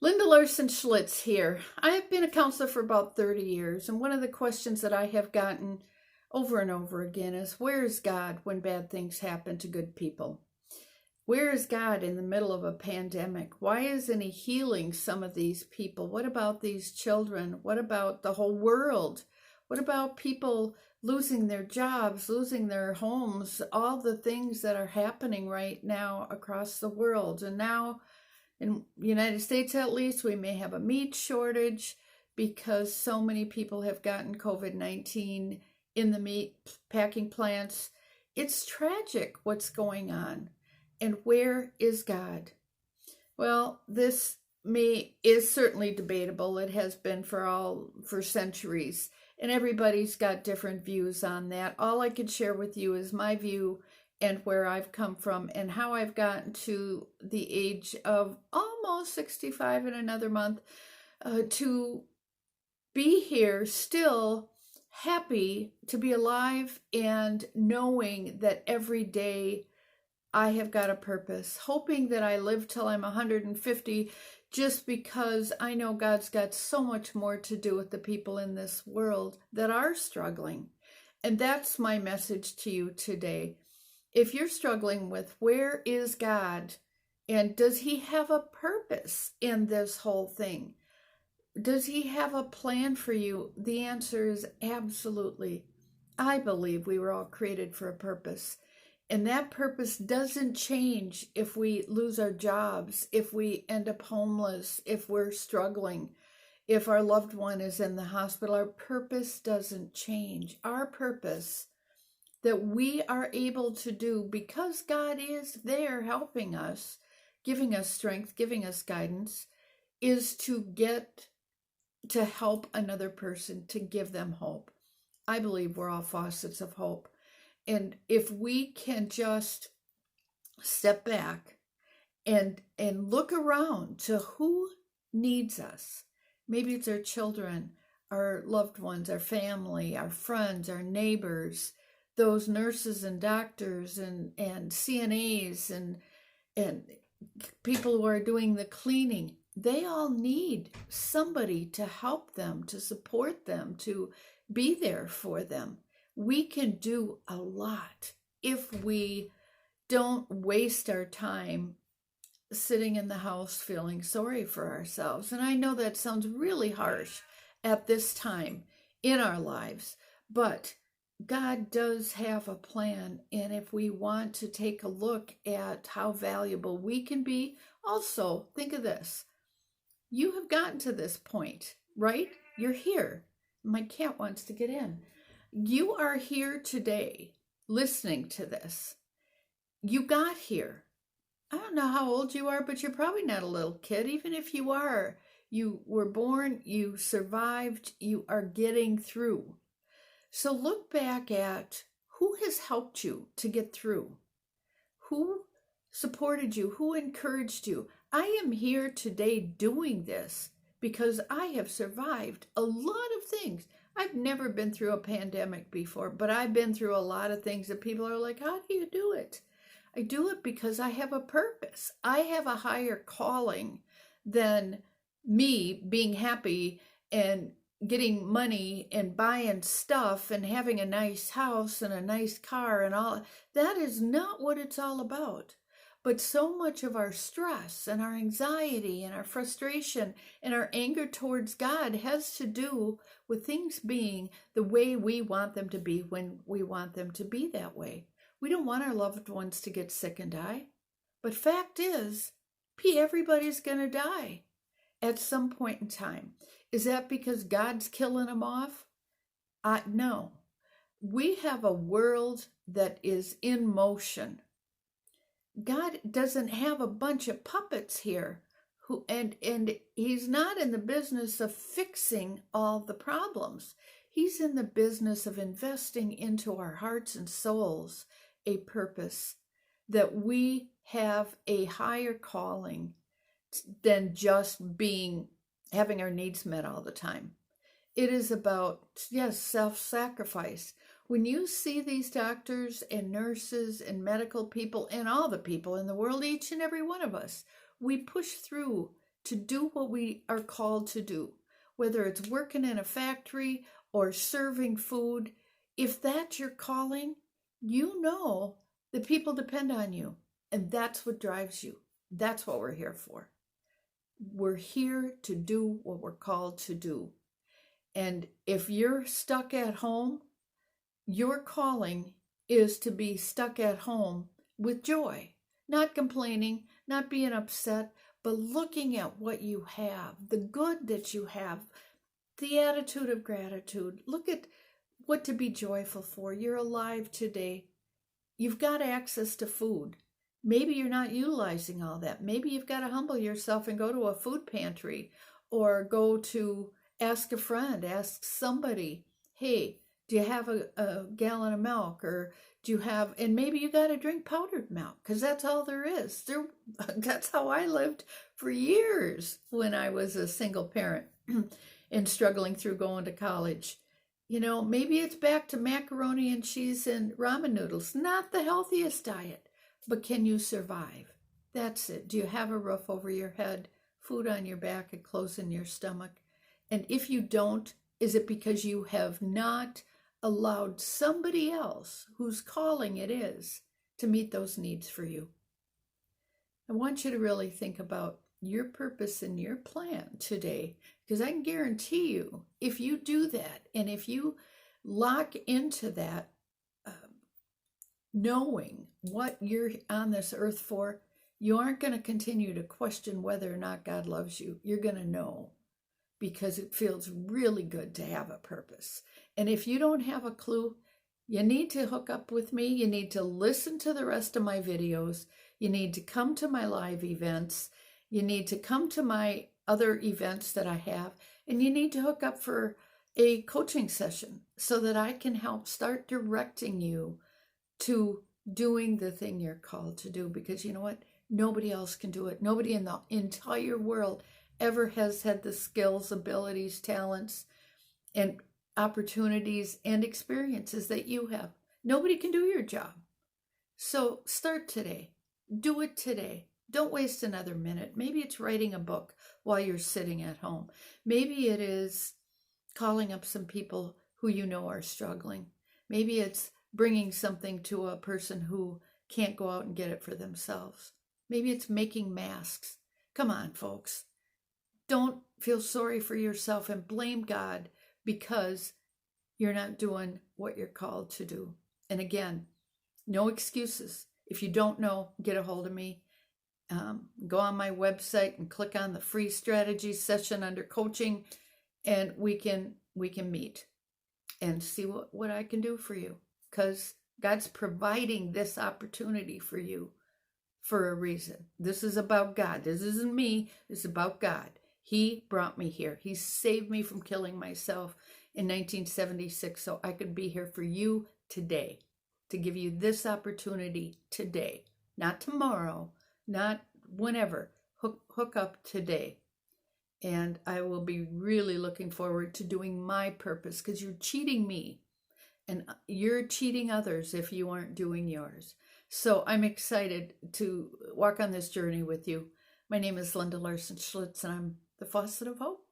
Linda Larson Schlitz here. I have been a counselor for about 30 years, and one of the questions that I have gotten over and over again is, where is God when bad things happen to good people? Where is God in the middle of a pandemic? Why isn't He healing some of these people? What about these children? What about the whole world? What about people losing their jobs, losing their homes, all the things that are happening right now across the world? And now, in the United States at least, we may have a meat shortage because so many people have gotten COVID-19 in the meat packing plants. It's tragic what's going on. And where is God? Well, this is certainly debatable. It has been for centuries, and everybody's got different views on that. All I can share with you is my view and where I've come from and how I've gotten to the age of almost 65 in another month to be here, still happy to be alive and knowing that every day I have got a purpose, hoping that I live till I'm 150, just because I know God's got so much more to do with the people in this world that are struggling. And that's my message to you today. If you're struggling with where is God and does He have a purpose in this whole thing? Does He have a plan for you? The answer is absolutely. I believe we were all created for a purpose. And that purpose doesn't change if we lose our jobs, if we end up homeless, if we're struggling, if our loved one is in the hospital. Our purpose doesn't change. Our purpose that we are able to do, because God is there helping us, giving us strength, giving us guidance, is to get to help another person, to give them hope. I believe we're all faucets of hope. And if we can just step back and look around to who needs us, maybe it's our children, our loved ones, our family, our friends, our neighbors, those nurses and doctors and CNAs and people who are doing the cleaning, they all need somebody to help them, to support them, to be there for them. We can do a lot if we don't waste our time sitting in the house feeling sorry for ourselves. And I know that sounds really harsh at this time in our lives, but God does have a plan. And if we want to take a look at how valuable we can be, also think of this. You have gotten to this point, right? You're here. My cat wants to get in. You are here today listening to this. You got here. I don't know how old you are, but you're probably not a little kid. Even if you are, you were born, you survived, you are getting through. So look back at who has helped you to get through. Who supported you? Who encouraged you? I am here today doing this because I have survived a lot of things. I've never been through a pandemic before, but I've been through a lot of things that people are like, how do you do it? I do it because I have a purpose. I have a higher calling than me being happy and getting money and buying stuff and having a nice house and a nice car and all. That is not what it's all about. But so much of our stress and our anxiety and our frustration and our anger towards God has to do with things being the way we want them to be when we want them to be that way. We don't want our loved ones to get sick and die. But fact is, everybody's going to die at some point in time. Is that because God's killing them off? No. We have a world that is in motion. God doesn't have a bunch of puppets here and He's not in the business of fixing all the problems. He's in the business of investing into our hearts and souls a purpose, that we have a higher calling than just having our needs met all the time. It is about, yes, self-sacrifice. When you see these doctors and nurses and medical people and all the people in the world, each and every one of us, we push through to do what we are called to do, whether it's working in a factory or serving food. If that's your calling, you know the people depend on you, and that's what drives you. That's what we're here for. We're here to do what we're called to do. And if you're stuck at home, your calling is to be stuck at home with joy, not complaining, not being upset, but looking at what you have, the good that you have, the attitude of gratitude. Look at what to be joyful for. You're alive today. You've got access to food. Maybe you're not utilizing all that. Maybe you've got to humble yourself and go to a food pantry, or go to ask a friend, ask somebody, hey, do you have a gallon of milk? Or do you have, and maybe you got to drink powdered milk, because that's all there is. That's how I lived for years when I was a single parent and struggling through going to college. You know, maybe it's back to macaroni and cheese and ramen noodles. Not the healthiest diet, but can you survive? That's it. Do you have a roof over your head, food on your back, and clothes in your stomach? And if you don't, is it because you have not allowed somebody else whose calling it is to meet those needs for you? I want you to really think about your purpose and your plan today, because I can guarantee you, if you do that, and if you lock into that, knowing what you're on this earth for, you aren't going to continue to question whether or not God loves you. You're going to know, because it feels really good to have a purpose. And if you don't have a clue, you need to hook up with me. You need to listen to the rest of my videos. You need to come to my live events. You need to come to my other events that I have. And you need to hook up for a coaching session so that I can help start directing you to doing the thing you're called to do. Because you know what? Nobody else can do it. Nobody in the entire world ever has had the skills, abilities, talents, and opportunities and experiences that you have. Nobody can do your job. So start today. Do it today. Don't waste another minute. Maybe it's writing a book while you're sitting at home. Maybe it is calling up some people who you know are struggling. Maybe it's bringing something to a person who can't go out and get it for themselves. Maybe it's making masks. Come on, folks. Don't feel sorry for yourself and blame God because you're not doing what you're called to do. And again, no excuses. If you don't know, get a hold of me. Go on my website and click on the free strategies session under coaching, and we can meet and see what I can do for you, because God's providing this opportunity for you for a reason. This is about God. This isn't me. It's about God. He brought me here. He saved me from killing myself in 1976 so I could be here for you today, to give you this opportunity today, not tomorrow, not whenever. Hook up today. And I will be really looking forward to doing my purpose, because you're cheating me and you're cheating others if you aren't doing yours. So I'm excited to walk on this journey with you. My name is Linda Larson Schlitz, and I'm the Faucet of Hope.